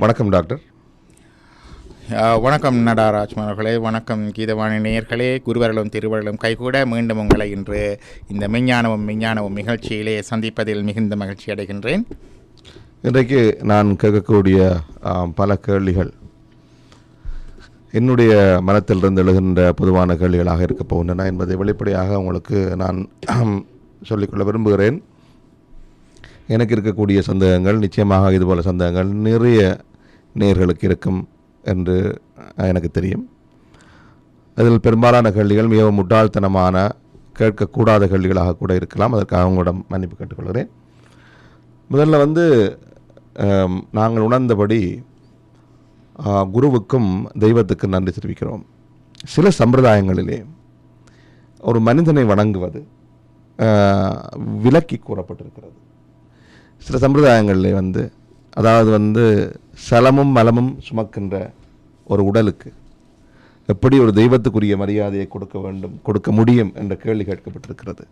வணக்கம் டாக்டர். வணக்கம் நடாராஜ் அவர்களே, வணக்கம் கீதவாணி நேயர்களே. குருவர்களும் திருவர்களும் கைகூட மீண்டும் உங்களை இன்று இந்த மெஞ்ஞானமும் நிகழ்ச்சியிலே சந்திப்பதில் மிகுந்த மகிழ்ச்சி அடைகின்றேன். இன்றைக்கு நான் கேட்கக்கூடிய பல கேள்விகள் என்னுடைய மனத்திலிருந்து எழுகின்ற பொதுவான கேள்விகளாக இருக்கப் போகின்றன என்பதை வெளிப்படையாக உங்களுக்கு நான் சொல்லிக்கொள்ள விரும்புகிறேன். எனக்கு இருக்கக்கூடிய சந்தேகங்கள் நிச்சயமாக இதுபோல் சந்தேகங்கள் நிறைய நேயர்களுக்கு இருக்கும் என்று எனக்கு தெரியும். அதில் பெரும்பாலான கேள்விகள் மிகவும் முட்டாள்தனமான கேட்கக்கூடாத கேள்விகளாக கூட இருக்கலாம். அதற்காக உங்களிடம் மன்னிப்பு கேட்டுக்கொள்கிறேன். முதல்ல நாங்கள் உணர்ந்தபடி குருவுக்கும் தெய்வத்துக்கும் நன்றி தெரிவிக்கிறோம். சில சம்பிரதாயங்களிலே ஒரு மனிதனை வணங்குவது விலக்கி கூறப்பட்டிருக்கிறது. சில சம்பிரதாயங்களில் அதாவது சலமும் மலமும் சுமக்கின்ற ஒரு உடலுக்கு எப்படி ஒரு தெய்வத்துக்குரிய மரியாதையை கொடுக்க முடியும் என்ற கேள்வி கேட்கப்பட்டிருக்கிறது.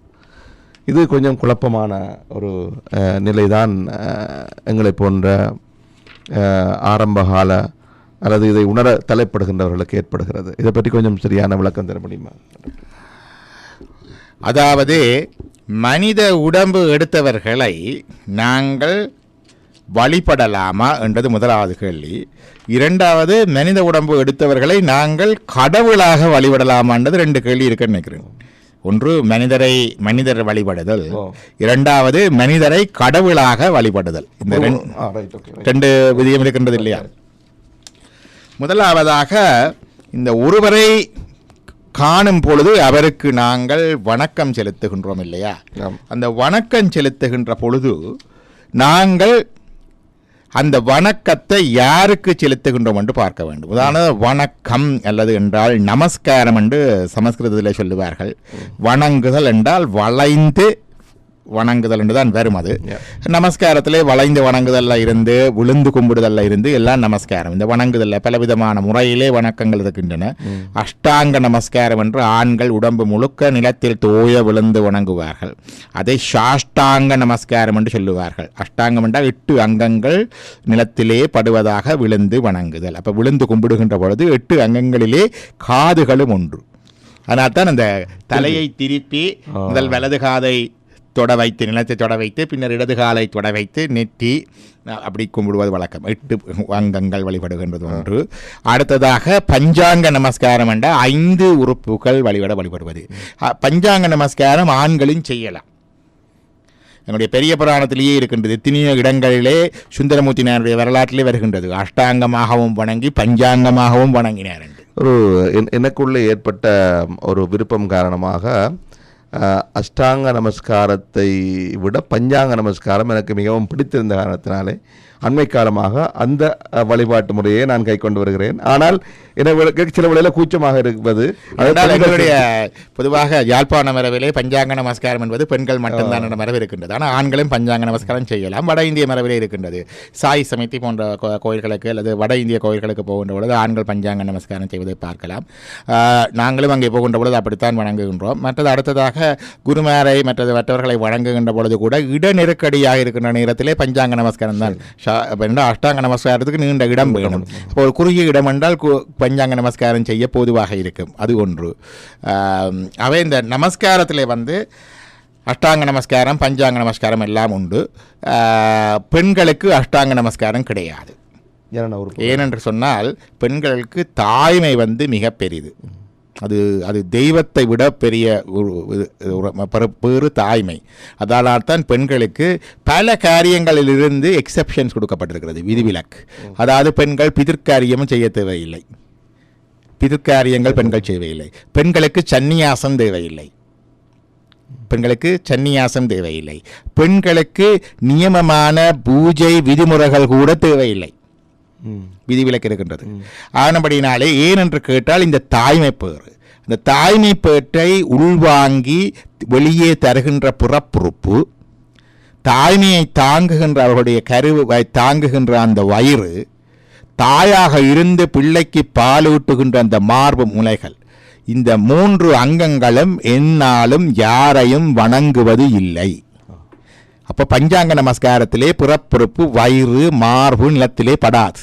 இது கொஞ்சம் குழப்பமான ஒரு நிலைதான் எங்களை போன்ற ஆரம்பகால அல்லது இதை உணர தலைப்படுகின்றவர்களுக்கு ஏற்படுகிறது. இதை பற்றி கொஞ்சம் சரியான விளக்கம் தர முடியுமா? அதாவது மனித உடம்பு எடுத்தவர்களை நாங்கள் வழிபடலாமா என்றது முதலாவது கேள்வி. இரண்டாவது, மனித உடம்பு எடுத்தவர்களை நாங்கள் கடவுளாக வழிபடலாமான்றது ரெண்டு கேள்வி இருக்குன்னு நினைக்கிறேன். ஒன்று மனிதர் வழிபடுதல், இரண்டாவது மனிதரை கடவுளாக வழிபடுதல். இந்த ரெண்டு விதியம் இருக்கின்றது இல்லையா? முதலாவதாக, இந்த ஒருவரை காணும் பொழுது அவருக்கு நாங்கள் வணக்கம் செலுத்துகின்றோம் இல்லையா? அந்த வணக்கம் செலுத்துகின்ற பொழுது நாங்கள் அந்த வணக்கத்தை யாருக்கு செலுத்துகின்றோம் என்று பார்க்க வேண்டும். உதாரணம், வணக்கம் அல்லது என்றால் நமஸ்காரம் என்று சமஸ்கிருதத்தில் சொல்லுவார்கள். வணங்குதல் என்றால் வளைந்து வணங்குதல் என்று தான் வரும். அது நமஸ்காரத்திலே வளைந்து வணங்குதல்ல இருந்து விழுந்து கும்பிடுதல்ல இருந்து எல்லாம் நமஸ்காரம். இந்த வணங்குதல்ல பலவிதமான முறையிலே வணக்கங்கள் இருக்கின்றன. அஷ்டாங்க நமஸ்காரம் என்று ஆண்கள் உடம்பு முழுக்க நிலத்தில் தோய விழுந்து வணங்குவார்கள். அதை சாஷ்டாங்க நமஸ்காரம் என்று சொல்லுவார்கள். அஷ்டாங்கம் என்றால் 8 அங்கங்கள் நிலத்திலே படுவதாக விழுந்து வணங்குதல். அப்போ விழுந்து கும்பிடுகின்ற பொழுது 8 அங்கங்களிலே காதுகளும் ஒன்று. அதனால்தான் அந்த தலையை திருப்பி முதல் வலது காதை தொட வைத்து நிலத்தை தொட வைத்து பின்னர் இடது காலை தொட வைத்து நெட்டி அப்படி கும்பிடுவது வழக்கம். 8 அங்கங்கள் வழிபடுகின்றது ஒன்று. அடுத்ததாக பஞ்சாங்க நமஸ்காரம் என்ற 5 உறுப்புகள் வழிபடுவது. பஞ்சாங்க நமஸ்காரம் ஆண்களின் செய்யலாம். எங்களுடைய பெரிய புராணத்திலேயே இருக்கின்றது. எத்தனையோ இடங்களிலே சுந்தரமூர்த்தி நாயனுடைய வரலாற்றிலே வருகின்றது. அஷ்டாங்கமாகவும் வணங்கி பஞ்சாங்கமாகவும் வணங்கினார். எனக்குள்ளே ஏற்பட்ட ஒரு விருப்பம் காரணமாக அஷ்டாங்க நமஸ்காரத்தை விட பஞ்சாங்க நமஸ்காரம் எனக்கு மிகவும் பிடித்திருந்த காரணத்தினாலே அண்மை காலமாக அந்த வழிபாட்டு முறையை நான் கை கொண்டு வருகிறேன். ஆனால் எனக்கு சில வேளையில் கூச்சமாக இருப்பது. எங்களுடைய பொதுவாக யாழ்ப்பாண மரபிலே பஞ்சாங்க நமஸ்காரம் என்பது பெண்கள் மட்டும்தான் என்ற மரபு இருக்கின்றது. ஆனால் ஆண்களும் பஞ்சாங்க நமஸ்காரம் செய்யலாம். வட இந்திய மரபிலே இருக்கின்றது. சாய் சமிதி போன்ற கோயில்களுக்கு அல்லது வட இந்திய கோயில்களுக்கு போகின்ற பொழுது ஆண்கள் பஞ்சாங்க நமஸ்காரம் செய்வதை பார்க்கலாம். நாங்களும் அங்கே போகின்ற பொழுது அப்படித்தான் வணங்குகின்றோம். மற்றது அடுத்ததாக குருமாரை மற்றவர்களை வணங்குகின்ற பொழுது கூட இட நெருக்கடியாக இருக்கின்ற நேரத்திலே பஞ்சாங்க நமஸ்காரம் தான். அஷ்டாங்க நமஸ்காரத்துக்கு நீண்ட இடம் வேணும். ஒரு குறுகிய இடம் என்றால் பஞ்சாங்க நமஸ்காரம் செய்ய பொதுவாக இருக்கும். அது ஒன்று. அவை இந்த நமஸ்காரத்தில் அஷ்டாங்க நமஸ்காரம் பஞ்சாங்க நமஸ்காரம் எல்லாம் உண்டு. பெண்களுக்கு அஷ்டாங்க நமஸ்காரம் கிடையாது. ஏனென்று சொன்னால் பெண்களுக்கு தாய்மை மிக பெரிது. அது தெய்வத்தை விட பெரிய பேறு தாய்மை. அதனால் தான் பெண்களுக்கு பல காரியங்களிலிருந்து எக்ஸெப்ஷன்ஸ் கொடுக்கப்பட்டிருக்கிறது, விதிவிலக்கு. அதாவது பெண்கள் பிதிர்காரியமும் செய்ய தேவையில்லை. பிதிர்காரியங்கள் பெண்கள் செய்யவில்லை. பெண்களுக்கு சந்நியாசம் தேவையில்லை. பெண்களுக்கு நியமமான பூஜை விதிமுறைகள் கூட தேவையில்லை. விதிவிலக்கு இருக்கின்றது. ஆனபடினாலே ஏனென்று கேட்டால் இந்த தாய்மை பேறு, இந்த தாய்மை பேற்றை உள்வாங்கி வெளியே தருகின்ற புறப்புறுப்பு, தாய்மையை தாங்குகின்ற அவர்களுடைய கருவை தாங்குகின்ற அந்த வயிறு, தாயாக இருந்து பிள்ளைக்கு பாலூட்டுகின்ற அந்த மார்பு முலைகள், இந்த 3 அங்கங்களும் எந்நாளும் யாரையும் வணங்குவது இல்லை. அப்போ பஞ்சாங்க நமஸ்காரத்திலே புறப்புறுப்பு வயிறு மார்பு நிலத்திலே படாது.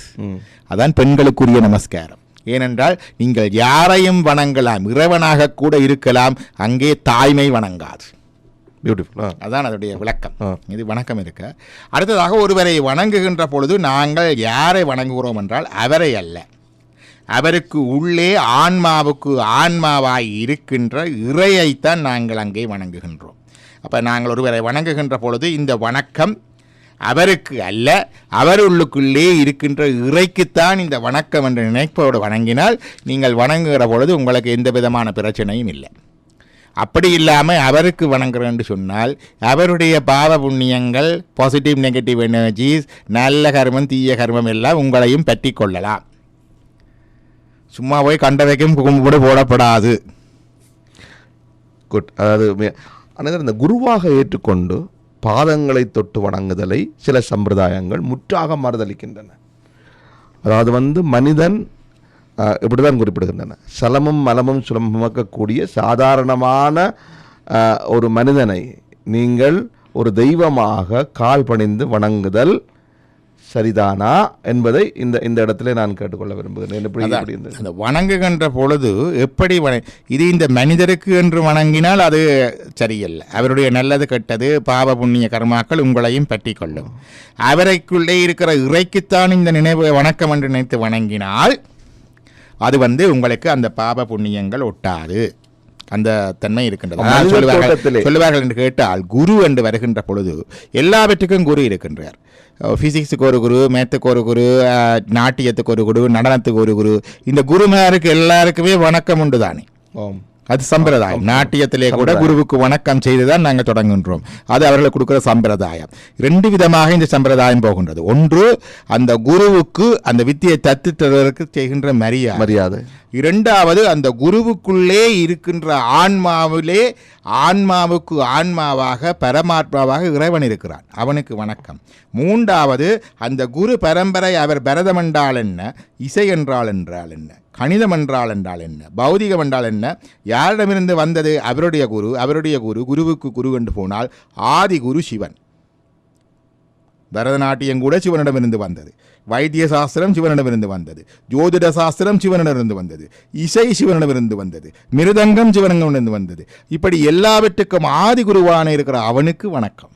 அதான் பெண்களுக்குரிய நமஸ்காரம். ஏனென்றால் நீங்கள் யாரையும் வணங்கலாம், இறைவனாக கூட இருக்கலாம், அங்கே தாய்மை வணங்காது. பியூட்டிஃபுல். அதான் அதோடைய விளக்கம். இது வணக்கம் இருக்க. அடுத்ததாக ஒருவரை வணங்குகின்ற பொழுது நாங்கள் யாரை வணங்குகிறோம் என்றால் அவரை அல்ல, அவருக்கு உள்ளே ஆன்மாவுக்கு ஆன்மாவாய் இருக்கின்ற இறையைத்தான் நாங்கள் அங்கே வணங்குகின்றோம். அப்போ நாங்கள் ஒருவரை வணங்குகின்ற பொழுது இந்த வணக்கம் அவருக்கு அல்ல, அவருள்ளுக்குள்ளே இருக்கின்ற இறைக்குத்தான் இந்த வணக்கம் என்ற நினைப்போடு வணங்கினால் நீங்கள் வணங்குகிற பொழுது உங்களுக்கு எந்த விதமான பிரச்சனையும் இல்லை. அப்படி இல்லாமல் அவருக்கு வணங்குறேன்னு சொன்னால் அவருடைய பாவ புண்ணியங்கள், பாசிட்டிவ் நெகட்டிவ் எனர்ஜிஸ், நல்ல கர்மம் தீய கர்மம் எல்லாம் உங்களையும் பற்றி கொள்ளலாம். சும்மா போய் கண்ட வைக்கும் கும்பிடு போடப்படாது. குட். அதாவது ஆனால் இந்த குருவாக ஏற்றுக்கொண்டு பாதங்களை தொட்டு வணங்குதலை சில சம்பிரதாயங்கள் முற்றாக மறுதளிக்கின்றன. அதாவது மனிதன் இப்படி தான் குறிப்பிடுகின்றன. சலமும் மலமும் சுமக்கக்கூடிய சாதாரணமான ஒரு மனிதனை நீங்கள் ஒரு தெய்வமாக கால் பணிந்து வணங்குதல் சரிதானா என்பதை இந்த இடத்துல நான் கேட்டுக்கொள்ள விரும்புகிறேன். அந்த வணங்குகின்ற பொழுது எப்படி இது இந்த மனிதருக்கு என்று வணங்கினால் அது சரியல்ல. அவருடைய நல்லது கெட்டது பாவ புண்ணிய கர்மாக்கள் உங்களையும் பற்றி கொள்ளும். அவரைக்குள்ளே இருக்கிற இறைக்குத்தான் இந்த நினைவு வணக்கம் என்று நினைத்து வணங்கினால் அது உங்களுக்கு அந்த பாப புண்ணியங்கள் ஒட்டாது, அந்த தன்மை இருக்கின்றது. சொல்லுவார்கள் என்று கேட்டால் குரு என்று வருகின்ற பொழுது எல்லாவற்றுக்கும் குரு இருக்கின்றார். ஃபிசிக்ஸுக்கு ஒரு குரு, மேத்துக்கு ஒரு குரு, நாட்டியத்துக்கு ஒரு குரு, நடனத்துக்கு ஒரு குரு. இந்த குருமாருக்கு எல்லாருக்குமே வணக்கம் உண்டு தானே. அது சம்பிரதாயம். நாட்டியத்திலே கூட குருவுக்கு வணக்கம் செய்துதான் நாங்கள் தொடங்குகின்றோம். அது அவர்களுக்கு கொடுக்குற சம்பிரதாயம். 2 விதமாக இந்த சம்பிரதாயம் போகின்றது. ஒன்று அந்த குருவுக்கு அந்த வித்தியை தத்துவதற்கு செய்கின்ற மரியாதை. இரண்டாவது அந்த குருவுக்குள்ளே இருக்கின்ற ஆன்மாவிலே ஆன்மாவுக்கு ஆன்மாவாக பரமாத்மாவாக இறைவன் இருக்கிறான், அவனுக்கு வணக்கம். மூன்றாவது அந்த குரு பரம்பரை அவர் பரதம் என்றால் என்ன, இசை என்றால் என்ன, கணிதம் என்றால் என்ன, பௌதிகம் என்றால் என்ன, யாரிடமிருந்து வந்தது, அவருடைய குரு. குருவுக்கு குரு என்று போனால் ஆதி குரு சிவன். பரதநாட்டியம் கூட சிவனிடமிருந்து வந்தது, வைத்திய சாஸ்திரம் சிவனிடமிருந்து வந்தது, ஜோதிட சாஸ்திரம் சிவனிடமிருந்து வந்தது, இசை சிவனிடமிருந்து வந்தது, மிருதங்கம் சிவனிடமிருந்து வந்தது. இப்படி எல்லாவற்றுக்கும் ஆதி குருவான இருக்கிற அவனுக்கு வணக்கம்.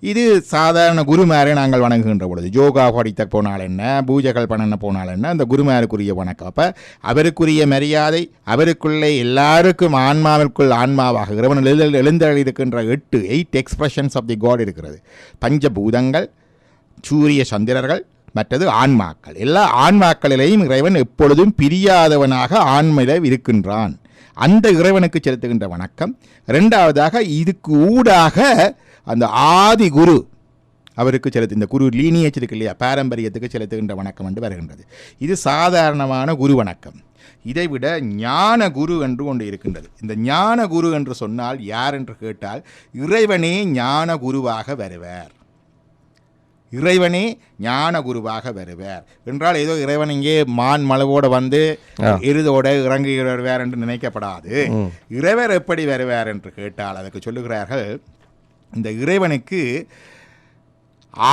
இது சாதாரண குருமாரை நாங்கள் வணங்குகின்ற பொழுது யோகா படித்த போனால் என்ன, பூஜைகள் பண்ண போனால் என்ன, அந்த குருமாருக்குரிய வணக்கம். அப்போ அவருக்குரிய மரியாதை, அவருக்குள்ளே எல்லாருக்கும் ஆன்மாவிற்குள் ஆன்மாவாக இறைவன் எழுந்தருளிருக்கின்ற 8 எக்ஸ்பிரஷன்ஸ் ஆஃப் தி காட் இருக்கிறது. பஞ்சபூதங்கள், சூரிய சந்திரர்கள், மற்றது ஆன்மாக்கள். எல்லா ஆன்மாக்களிலேயும் இறைவன் எப்பொழுதும் பிரியாதவனாக ஆன்மையில் இருக்கின்றான். அந்த இறைவனுக்கு செலுத்துகின்ற வணக்கம். இரண்டாவதாக இதுக்கு ஊடாக அந்த ஆதி குரு அவருக்கு செலுத்து, இந்த குரு லீனியேஜ் இருக்கு இல்லையா, பாரம்பரியத்துக்கு செலுத்துகின்ற வணக்கம் என்று வருகின்றது. இது சாதாரணமான குரு வணக்கம். இதைவிட ஞான குரு என்று ஒன்று இருக்கின்றது. இந்த ஞான குரு என்று சொன்னால் யார் என்று கேட்டால் இறைவனே ஞான குருவாக வருவார். இறைவனே ஞான குருவாக வருவார் என்றால் ஏதோ இறைவன் இங்கே மான் மலவோடு எருதோட இறங்கி வருவார் என்று நினைக்கப்படாது. இறைவர் எப்படி வருவார் என்று கேட்டால் அதுக்கு சொல்லுகிறார்கள், இந்த இறைவனுக்கு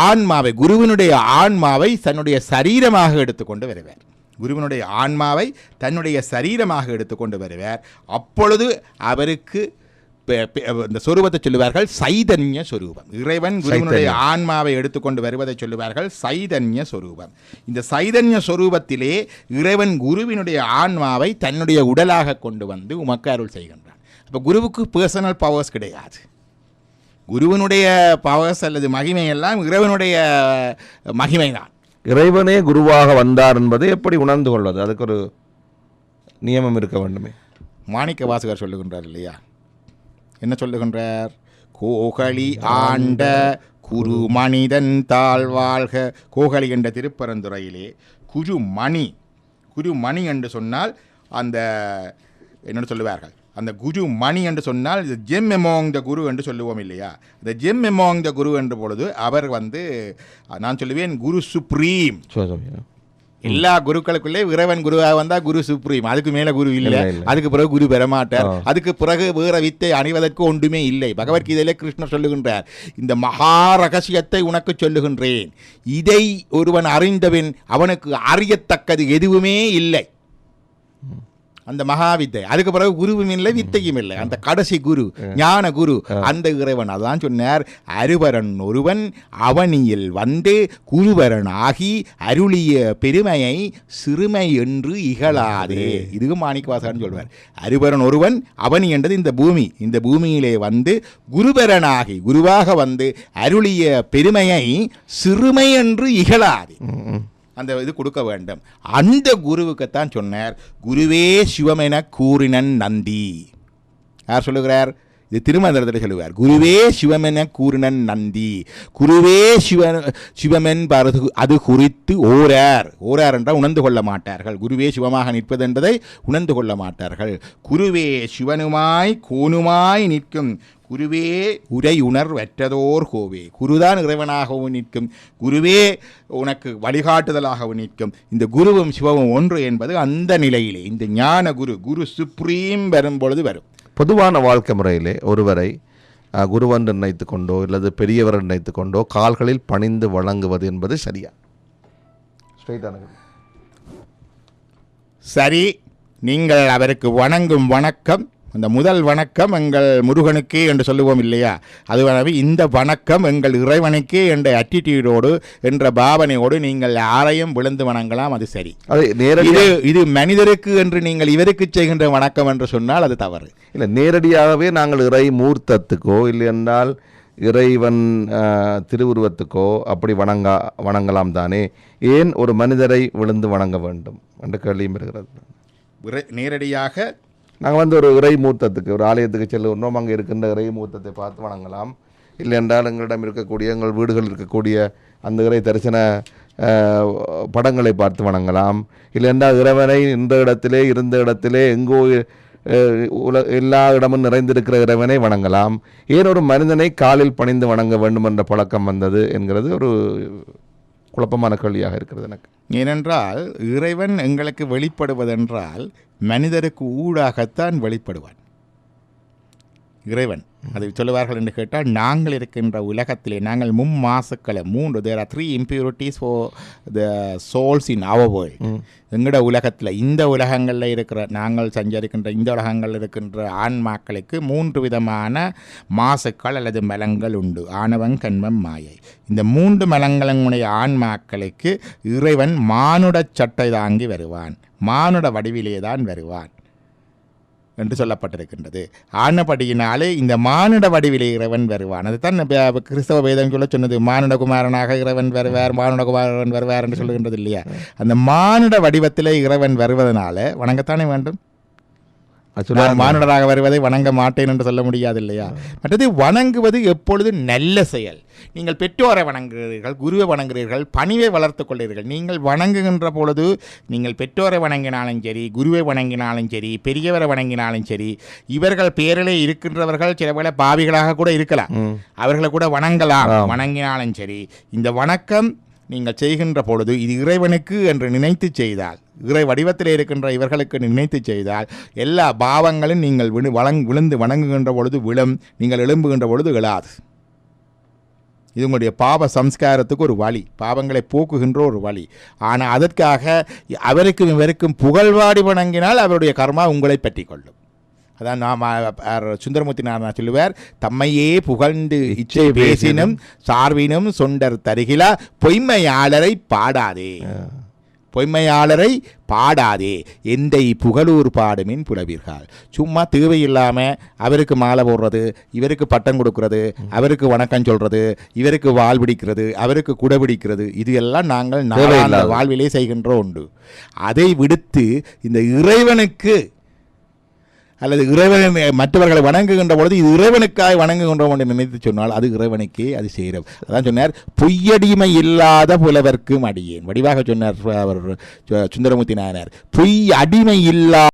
ஆன்மாவை, குருவினுடைய ஆன்மாவை தன்னுடைய சரீரமாக எடுத்துக்கொண்டு வருவார். குருவினுடைய ஆன்மாவை தன்னுடைய சரீரமாக எடுத்துக்கொண்டு வருவார். அப்பொழுது அவருக்கு இந்த சொரூபத்தை சொல்லுவார்கள் சைதன்ய சொரூபம். இறைவன் குருவினுடைய ஆன்மாவை எடுத்துக்கொண்டு வருவதை சொல்லுவார்கள் சைதன்ய சொரூபம். இந்த சைதன்ய சொரூபத்திலே இறைவன் குருவினுடைய ஆன்மாவை தன்னுடைய உடலாக கொண்டு வந்து உமக்கு அருள் செய்கின்றான். அப்போ குருவுக்கு பர்சனல் பவர்ஸ் கிடையாது. குருவனுடைய பவர்ஸ் அல்லது மகிமை எல்லாம் இறைவனுடைய மகிமை தான். இறைவனே குருவாக வந்தார் என்பதை எப்படி உணர்ந்து கொள்வது? அதுக்கு ஒரு நியமம் இருக்க வேண்டுமே. மாணிக்க வாசகர் சொல்லுகின்றார் இல்லையா, என்ன சொல்லுகின்றார்? கோகலி ஆண்ட குரு மனிதன் தாழ்வாழ்க. கோகலி என்ற திருப்பரந்துரையிலே குருமணி என்று சொன்னால் அந்த என்ன சொல்லுவார்கள், அந்த குரு மணி என்று சொன்னால் இது ஜெம் எமோங் த குரு என்று சொல்லுவோம் இல்லையா. இந்த ஜெம் எமோங் த குரு என்ற பொழுது அவர் நான் சொல்லுவேன் குரு சுப்ரீம். எல்லா குருக்களுக்குள்ளே இறைவன் குருவாக வந்தா குரு சுப்ரீம், அதுக்கு மேல குரு இல்லை, அதுக்கு பிறகு குரு பெறமாட்டார், அதுக்கு பிறகு வேற வித்தை அணிவதற்கு ஒன்றுமே இல்லை. பகவத்கீதையிலே கிருஷ்ணர் சொல்லுகின்றார், இந்த மகா ரகசியத்தை உனக்கு சொல்லுகின்றேன், இதை ஒருவன் அறிந்தவன் அவனுக்கு அறியத்தக்கது எதுவுமே இல்லை. அந்த மகாவித்தை, அதுக்கு பிறகு குருவும் இல்லை வித்தையும் இல்லை, அந்த கடைசி குரு ஞான குரு அந்த இறைவன். அதான் சொன்னார், அருவரன் ஒருவன் அவனியில் வந்து குருவரன் ஆகி அருளிய பெருமையை சிறுமை என்று இகழாதே. இதுவும் மாணிக்கவாசகன் சொல்வார். அருவரன் ஒருவன், அவனி என்றது இந்த பூமி, இந்த பூமியிலே வந்து குருவரனாகி குருவாக வந்து அருளிய பெருமையை சிறுமை என்று இகழாதே. அந்த இது கொடுக்க வேண்டும். அந்த குருவுக்குத்தான் சொன்னார், குருவே சிவமென கூறினன் நந்தி. யார் சொல்லுகிறார்? இது திருமந்திரத்தில் சொல்லுவார். குருவே சிவமென கூறினன் நந்தி, குருவே சிவமென் அது குறித்து ஓரார் என்றால் உணர்ந்து கொள்ள மாட்டார்கள். குருவே சிவமாக நிற்பது என்பதை உணர்ந்து கொள்ள மாட்டார்கள். குருவே சிவனுமாய் கோனுமாய் நிற்கும் குருவே உரை உணர்வற்றதோர் கோவே. குருதான் இறைவனாகவும் நிற்கும், குருவே உனக்கு வழிகாட்டுதலாகவும் நிற்கும். இந்த குருவும் சிவமும் ஒன்று என்பது அந்த நிலையிலே இந்த ஞான குரு சுப்ரீம் வரும் பொழுது வரும். பொதுவான வாழ்க்கை முறையிலே ஒருவரை குருவன் நிர்ணயித்து கொண்டோ அல்லது பெரியவர் நிர்ணயித்து கொண்டோ கால்களில் பணிந்து வழங்குவது என்பது சரியா? சரி, நீங்கள் அவருக்கு வணங்கும் வணக்கம், அந்த முதல் வணக்கம் எங்கள் முருகனுக்கே என்று சொல்லுவோம் இல்லையா, அது இந்த வணக்கம் எங்கள் இறைவனுக்கே என்ற அட்டிடியூடோடு என்ற பாவனையோடு நீங்கள் யாரையும் விழுந்து வணங்கலாம், அது சரி. இது மனிதருக்கு என்று நீங்கள் இவருக்கு செய்கின்ற வணக்கம் என்று சொன்னால் அது தவறு. இல்லை, நேரடியாகவே நாங்கள் இறை மூர்த்தத்துக்கோ இல்லை என்றால் இறைவன் திருவுருவத்துக்கோ அப்படி வணங்கலாம் தானே, ஏன் ஒரு மனிதரை விழுந்து வணங்க வேண்டும் என்ற கேள்வியும் இருக்கிறது. நேரடியாக நாங்கள் ஒரு இறை மூர்த்தத்துக்கு ஒரு ஆலயத்துக்கு செல்லுகிறோம், அங்கே இருக்கின்ற இறை மூர்த்தத்தை பார்த்து வணங்கலாம். இல்லை என்றால் எங்களிடம் இருக்கக்கூடிய எங்கள் வீடுகள் இருக்கக்கூடிய அந்த இறை தரிசன படங்களை பார்த்து வணங்கலாம். இல்லை என்றால் இறைவனை இந்த இடத்திலே இருந்த இடத்திலே எங்கோ எல்லா இடமும் நிறைந்திருக்கிற இறைவனை வணங்கலாம். ஏன் ஒரு மனிதனை காலில் பணிந்து வணங்க வேண்டும் என்ற பழக்கம் வந்தது என்கிறது ஒரு குழப்பமான கேள்வியாக இருக்கிறது எனக்கு. ஏனென்றால் இறைவன் எங்களுக்கு வெளிப்படுவதென்றால் மனிதருக்கு ஊடாகத்தான் வெளிப்படுவான் இறைவன். அதை சொல்லுவார்கள் என்று கேட்டால், நாங்கள் இருக்கின்ற உலகத்திலே நாங்கள் மும்மாசுக்களை 3 there are 3 impurities for the souls in our world. எங்கட உலகத்தில் இந்த உலகங்களில் இருக்கிற நாங்கள் சஞ்சரிக்கின்ற இந்த உலகங்களில் இருக்கின்ற ஆன்மாக்களுக்கு 3 விதமான மாசுக்கள் அல்லது மலங்கள் உண்டு. ஆணவம், கண்மம், மாயை. இந்த 3 மலங்களுடைய ஆன்மாக்களுக்கு இறைவன் மானுட சட்டை தாங்கி வருவான், மானுட வடிவிலே தான் வருவான் என்று சொல்லப்பட்டிருக்கின்றது. ஆனபடியினாலே இந்த மானுட வடிவிலே இறைவன் வருவான். அதுதான் கிறிஸ்தவ வேதம் சொல்ல சொன்னது, மானுட குமாரனாக இறைவன் வருவார், மானுட குமாரன் வருவார் என்று சொல்லுகின்றது இல்லையா. அந்த மானுட வடிவத்திலே இறைவன் வருவதனால வணங்கத்தானே வேண்டும். மானுடராக வருவதை வணங்க மாட்டேன் என்று சொல்ல முடியாது இல்லையா. மற்றது வணங்குவது எப்பொழுது நல்ல செயல். நீங்கள் பெற்றோரை வணங்குகிறீர்கள், குருவை வணங்குகிறீர்கள், பணிவை வளர்த்து கொள்கிறீர்கள். நீங்கள் வணங்குகின்ற பொழுது நீங்கள் பெற்றோரை வணங்கினாலும் சரி, குருவை வணங்கினாலும் சரி, பெரியவரை வணங்கினாலும் சரி, இவர்கள் பேரிலே இருக்கின்றவர்கள் சில வேளை பாவிகளாக கூட இருக்கலாம், அவர்களை கூட வணங்கலாம். வணங்கினாலும் சரி, இந்த வணக்கம் நீங்கள் செய்கின்ற பொழுது இது இறைவனுக்கு என்று நினைத்து செய்தால், இறை வடிவத்தில் இருக்கின்ற இவர்களுக்கு நினைத்து செய்தால், எல்லா பாவங்களும் நீங்கள் விழுந்து வணங்குகின்ற பொழுது விழும், நீங்கள் எழும்புகின்ற பொழுது எழாது. இது உங்களுடைய பாவ சம்ஸ்காரத்துக்கு ஒரு வழி, பாவங்களை போக்குகின்ற ஒரு வழி. ஆனால் அதற்காக அவருக்கும் இவருக்கும் புகழ்வாடி வணங்கினால் அவருடைய கர்மா உங்களை பற்றி கொள்ளும். அதான் நாம் சுந்தரமூர்த்தி நாராயணன் சொல்லுவார், தம்மையே புகழ்ந்து இச்சை பேசினும் சார்பினும் சொண்டர் தருகிலா பொய்மையாளரை பாடாதே, பொய்மையாளரை பாடாதே, எந்தை புகழூர் பாடுமின் புலவீர்கள். சும்மா தேவையில்லாமல் அவருக்கு மாலை போடுறது, இவருக்கு பட்டம் கொடுக்கறது, அவருக்கு வணக்கம் சொல்கிறது, இவருக்கு வால் பிடிக்கிறது, அவருக்கு குடை பிடிக்கிறது, இது எல்லாம் நாங்கள் நாளாந்த வாழ்விலே செய்கின்ற உண்டு. அதை விடுத்து இந்த இறைவனுக்கு அல்லது இறைவனை மற்றவர்களை வணங்குகின்ற பொழுது இது இறைவனுக்காக வணங்குகின்றோம் என்று நினைத்து சொன்னால் அது இறைவனுக்கே அது செய்கிறோம். அதான் சொன்னார், பொய்யடிமை இல்லாத புலவர்க்கும் அடியேன். வடிவாக சொன்னார் அவர் சுந்தரமூர்த்தி நாயனார், பொய் அடிமை இல்லா